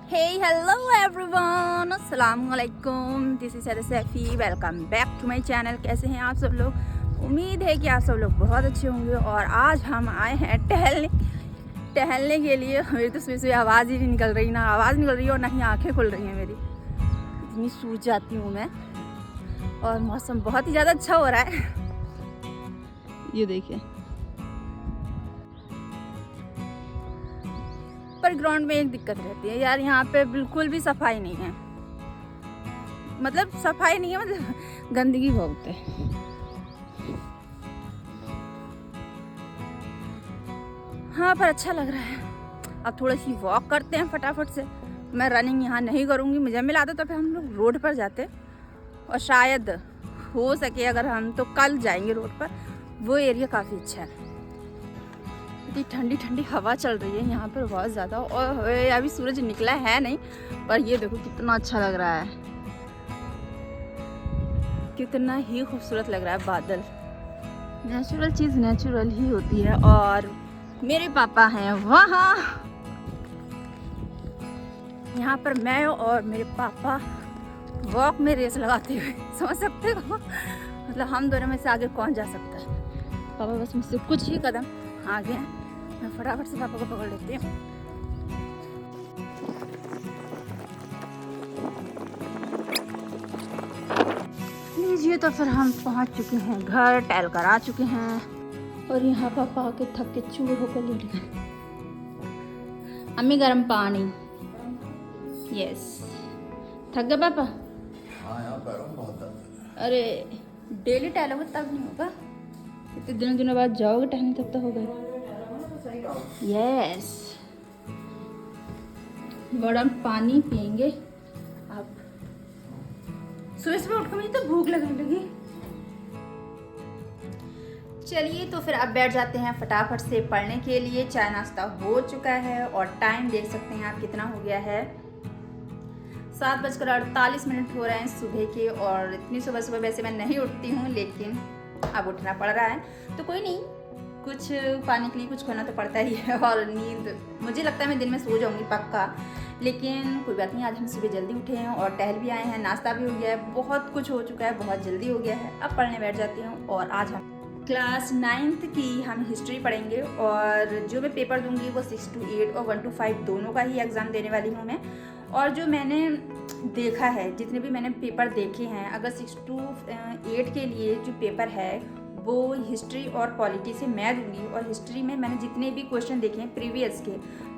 Hello everyone, अस्सलाम वालेकुम। This is Saifi. Welcome back to my channel. कैसे हैं आप सब लोग? उम्मीद है कि आप सब लोग बहुत अच्छे होंगे। और आज हम आए हैं टहलने के लिए। मेरी तो सुबह सुबह आवाज़ ही नहीं निकल रही, ना आवाज़ निकल रही है और ना ही आँखें खुल रही हैं मेरी। इतनी सूझ जाती हूँ मैं। और मौसम बहुत ही ज़्यादा अच्छा हो रहा है। ये देखिए, पर ग्राउंड में एक दिक्कत रहती है यार, यहाँ पे बिल्कुल भी सफाई नहीं है। मतलब सफाई नहीं है, मतलब गंदगी बहुत है। हाँ, पर अच्छा लग रहा है। अब थोड़ी सी वॉक करते हैं फटाफट से। मैं रनिंग यहाँ नहीं करूँगी, मुझे मिला दो तो फिर हम लोग रोड पर जाते। और शायद हो सके अगर हम तो कल जाएंगे रोड पर। वो एरिया काफ़ी अच्छा है। इतनी ठंडी ठंडी हवा चल रही है यहाँ पर बहुत ज़्यादा। और अभी सूरज निकला है नहीं, पर ये देखो कितना अच्छा लग रहा है, कितना ही खूबसूरत लग रहा है। बादल, नेचुरल चीज़ नेचुरल ही होती है। और मेरे पापा हैं वहाँ, यहाँ पर मैं और मेरे पापा वॉक में रेस लगाते हुए, समझ सकते हो? मतलब हम दोनों में से आगे कौन जा सकता है। पापा बस मुझसे कुछ ही कदम आगे हैं। मैं फटाफट से पापा को पकड़ लेती हूँ। लीजिए, तो फिर हम पहुँच चुके हैं घर, टहल कर आ चुके हैं। और यहाँ पापा के थक के चूर होकर लेट गए। अम्मी गर्म पानी। यस, थक गए पापा? हाँ यार, पैरों में बहुत दर्द है। अरे डेली टहलोगे तब नहीं होगा, इतने दिनों बाद जाओगे टहलने तब तो होगा। यस, गर्म पानी पियेंगे अब। सुबह सुबह उठकर मुझे तो भूख लगने लगी। चलिए, तो फिर अब बैठ जाते हैं फटाफट से पढ़ने के लिए। चाय नाश्ता हो चुका है और टाइम देख सकते हैं आप कितना हो गया है। 7:48 हो रहे हैं सुबह के। और इतनी सुबह सुबह वैसे मैं नहीं उठती हूँ, लेकिन अब उठना पड़ रहा है। तो कोई नहीं, कुछ पाने के लिए कुछ खोना तो पड़ता ही है। और नींद, मुझे लगता है मैं दिन में सो जाऊँगी पक्का, लेकिन कोई बात नहीं। आज हम सुबह जल्दी उठे हैं और टहल भी आए हैं, नाश्ता भी हो गया है, बहुत कुछ हो चुका है, बहुत जल्दी हो गया है। अब पढ़ने बैठ जाती हूँ। और आज हम क्लास 9th की हम हिस्ट्री पढ़ेंगे। और जो मैं पेपर दूंगी वो 6 to 8 और 1 to 5 दोनों का ही एग्ज़ाम देने वाली हूँ मैं। और जो मैंने देखा है, जितने भी मैंने पेपर देखे हैं, अगर 6 to 8 के लिए जो पेपर है वो हिस्ट्री और पॉलिटी से मैं दूंगी। और हिस्ट्री में मैंने जितने भी क्वेश्चन देखे हैं प्रीवियस के,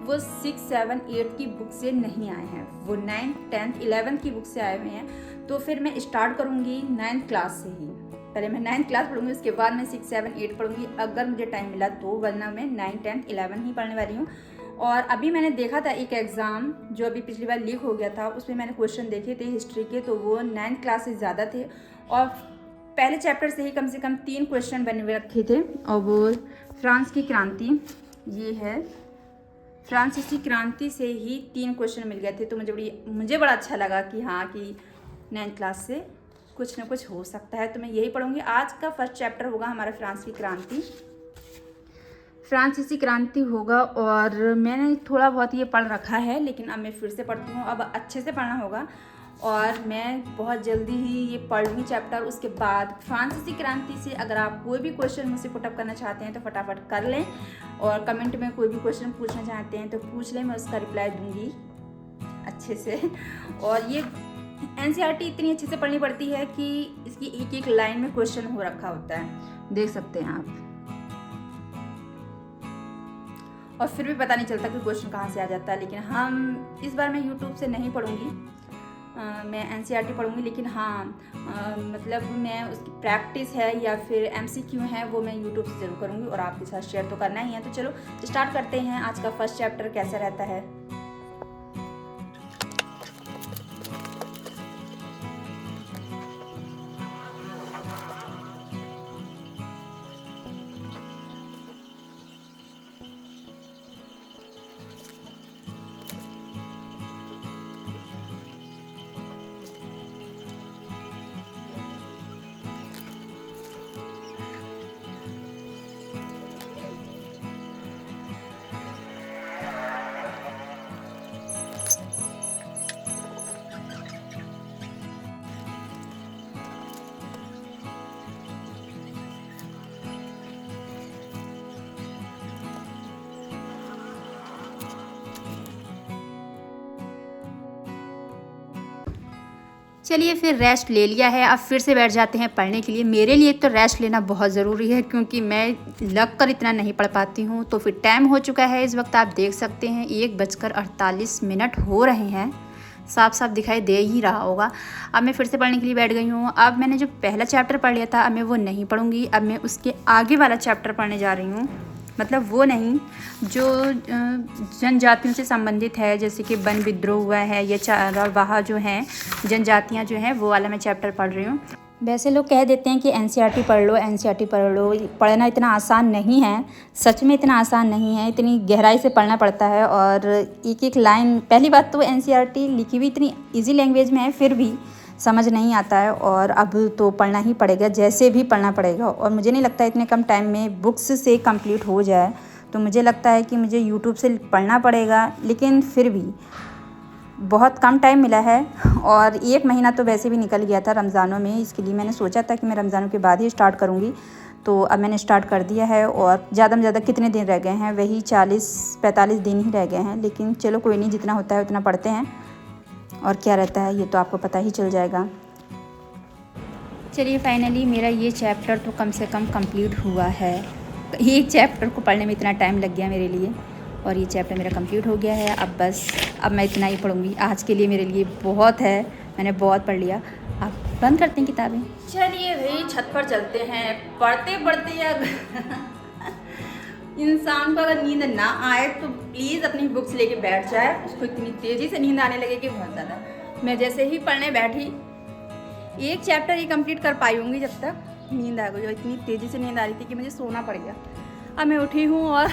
वो 6, 7, 8 की बुक से नहीं आए हैं, वो 9, 10, 11 की बुक से आए हुए हैं। तो फिर मैं स्टार्ट करूँगी 9th क्लास से ही। पहले मैं 9th क्लास पढ़ूंगी, उसके बाद मैं 6, 7, 8 पढ़ूंगी अगर मुझे टाइम मिला तो, वरना मैं 9, 10, 11 ही पढ़ने वाली हूँ। और अभी मैंने देखा था एक एग्ज़ाम जो अभी पिछली बार लीक हो गया था, उसमें मैंने क्वेश्चन देखे थे हिस्ट्री के, तो वो 9th क्लास से ज़्यादा थे। और पहले चैप्टर से ही कम से कम 3 क्वेश्चन बने हुए रखे थे। और वो फ्रांस की क्रांति, ये है फ्रांसीसी क्रांति से ही 3 क्वेश्चन मिल गए थे। तो मुझे बड़ा अच्छा लगा कि हाँ, कि 9th क्लास से कुछ ना कुछ हो सकता है। तो मैं यही पढ़ूंगी। आज का फर्स्ट चैप्टर होगा हमारा फ्रांसीसी क्रांति होगा। और मैंने थोड़ा बहुत ये पढ़ रखा है, लेकिन अब मैं फिर से पढ़ती हूँ। अब अच्छे से पढ़ना होगा और मैं बहुत जल्दी ही ये पढ़ लूँगी चैप्टर। उसके बाद फ्रांसीसी क्रांति से अगर आप कोई भी क्वेश्चन मुझसे पुटअप करना चाहते हैं तो फटाफट कर लें। और कमेंट में कोई भी क्वेश्चन पूछना चाहते हैं तो पूछ लें, मैं उसका रिप्लाई दूँगी अच्छे से। और ये NCERT इतनी अच्छे से पढ़नी पड़ती है कि इसकी एक एक लाइन में क्वेश्चन हो रखा होता है, देख सकते हैं आप। और फिर भी पता नहीं चलता कि क्वेश्चन कहाँ से आ जाता है। लेकिन हम इस बार मैं YouTube से नहीं पढ़ूंगी, मैं NCERT पढ़ूंगी। लेकिन हाँ, मतलब मैं उसकी प्रैक्टिस है या फिर MCQ है वो मैं YouTube से ज़रूर करूँगी और आपके साथ शेयर तो करना ही है। तो चलो स्टार्ट करते हैं। आज का फर्स्ट चैप्टर कैसा रहता है। चलिए फिर रेस्ट ले लिया है, अब फिर से बैठ जाते हैं पढ़ने के लिए। मेरे लिए तो रेस्ट लेना बहुत ज़रूरी है क्योंकि मैं लग कर इतना नहीं पढ़ पाती हूँ। तो फिर टाइम हो चुका है, इस वक्त आप देख सकते हैं 1:48 हो रहे हैं, साफ साफ दिखाई दे ही रहा होगा। अब मैं फिर से पढ़ने के लिए बैठ गई हूँ। अब मैंने जो पहला चैप्टर पढ़ लिया था अब मैं वो नहीं पढ़ूँगी, अब मैं उसके आगे वाला चैप्टर पढ़ने जा रही हूँ। मतलब वो नहीं जो जनजातियों से संबंधित है, जैसे कि वन विद्रोह हुआ है या चारवाहा जो हैं जनजातियाँ जो हैं, वो वाला मैं चैप्टर पढ़ रही हूँ। वैसे लोग कह देते हैं कि एनसीईआरटी पढ़ लो, एनसीईआरटी पढ़ लो। पढ़ना इतना आसान नहीं है, सच में इतना आसान नहीं है, इतनी गहराई से पढ़ना पड़ता है। और एक एक लाइन, पहली बात तो एनसीईआरटी लिखी हुई इतनी इजी लैंग्वेज में है, फिर भी समझ नहीं आता है। और अब तो पढ़ना ही पड़ेगा, जैसे भी पढ़ना पड़ेगा। और मुझे नहीं लगता इतने कम टाइम में बुक्स से कंप्लीट हो जाए, तो मुझे लगता है कि मुझे यूट्यूब से पढ़ना पड़ेगा। लेकिन फिर भी बहुत कम टाइम मिला है और 1 महीना तो वैसे भी निकल गया था रमज़ानों में। इसके लिए मैंने सोचा था कि मैं रमज़ानों के बाद ही स्टार्ट करूँगी, तो अब मैंने स्टार्ट कर दिया है। और ज़्यादा में ज़्यादा कितने दिन रह गए हैं, वही 40-45 दिन ही रह गए हैं। लेकिन चलो कोई नहीं, जितना होता है उतना पढ़ते हैं, और क्या रहता है ये तो आपको पता ही चल जाएगा। चलिए फाइनली मेरा ये चैप्टर तो कम से कम कंप्लीट हुआ है। एक चैप्टर को पढ़ने में इतना टाइम लग गया मेरे लिए, और ये चैप्टर मेरा कंप्लीट हो गया है। अब मैं इतना ही पढ़ूँगी, आज के लिए मेरे लिए बहुत है, मैंने बहुत पढ़ लिया। अब बंद करते हैं किताबें। चलिए भाई छत पर चलते हैं। पढ़ते पढ़ते या इंसान को अगर नींद ना आए तो प्लीज़ अपनी बुक्स लेके बैठ जाए। उसको इतनी तेज़ी से नींद आने लगे कि बहुत ज़्यादा। मैं जैसे ही पढ़ने बैठी, एक चैप्टर ही कंप्लीट कर पाई होंगी जब तक नींद आ गई। और इतनी तेज़ी से नींद आ रही थी कि मुझे सोना पड़ गया। अब मैं उठी हूँ और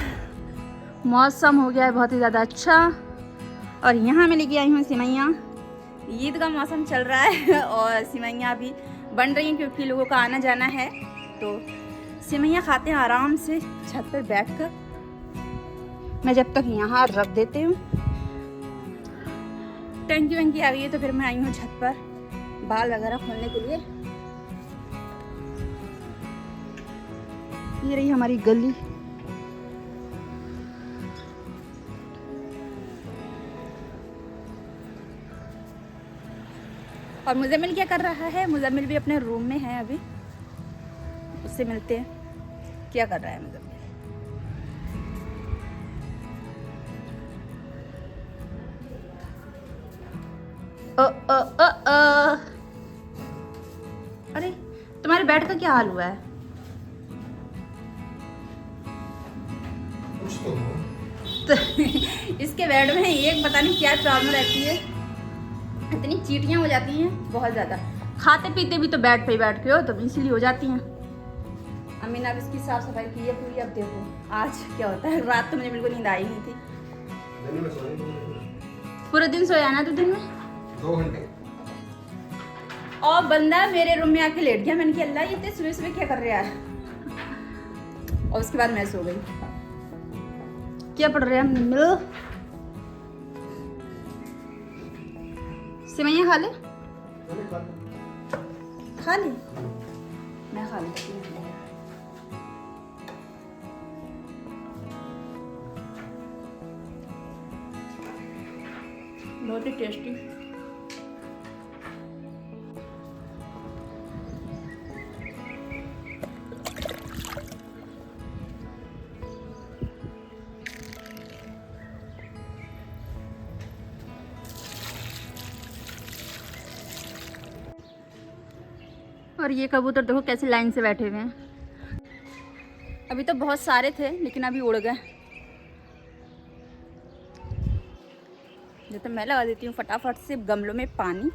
मौसम हो गया है बहुत ही ज़्यादा अच्छा। और यहाँ मैं लेके आई हूँ सिवैयाँ। ईद का मौसम चल रहा है और सिवैयाँ अभी बन रही हैं क्योंकि लोगों का आना जाना है। तो सिवैयाँ खाते हैं आराम से छत पर बैठकर। मैं जब तक यहाँ रख देती हूँ। टंकी वंकी आ गई है तो फिर मैं आई हूँ छत पर बाल वगैरह खोलने के लिए। ये रही हमारी गली। और मुज़म्मिल क्या कर रहा है? मुज़म्मिल भी अपने रूम में है, अभी उससे मिलते हैं। क्या कर रहा है मुज़म्मिल? अरे तुम्हारे बेड का क्या हाल हुआ है? तो इसके बेड में एक पता नहीं क्या प्रॉब्लम रहती है, इतनी चींटियां हो जाती हैं बहुत ज़्यादा। खाते पीते भी तो बेड पे ही बैठ के हो, तो इसीलिए हो जाती हैं। अम्मी ने अब इसकी साफ सफाई की है पूरी। अब देखो आज क्या होता है। रात तो मुझे बिल्कुल नींद आई नहीं थी। पूरे दिन सोया ना? तो दिन में 2 घंटे। और बंदा मेरे रूम में आके लेट गया। मैंने कहा अल्लाह, ये इतने सुबह सुबह क्या कर रहा है? और उसके बाद मैं सो गई। क्या पढ़ रहे हैं? सिवैयाँ खा ले, खा ले। मैं खा लेती हूँ। बहुत ही टेस्टी। और ये कबूतर देखो कैसे लाइन से बैठे हुए हैं। अभी तो बहुत सारे थे लेकिन अभी उड़ गए। तो मैं लगा देती हूँ फटाफट से गमलों में पानी।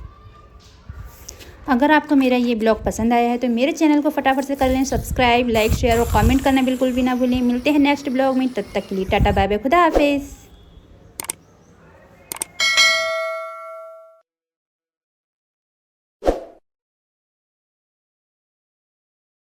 अगर आपको मेरा ये ब्लॉग पसंद आया है तो मेरे चैनल को फटाफट से कर लें सब्सक्राइब, लाइक, शेयर और कमेंट करना बिल्कुल भी ना भूलें। मिलते हैं नेक्स्ट ब्लॉग में, तब तक के लिए टाटा बाय बाय, खुदा हाफिज़।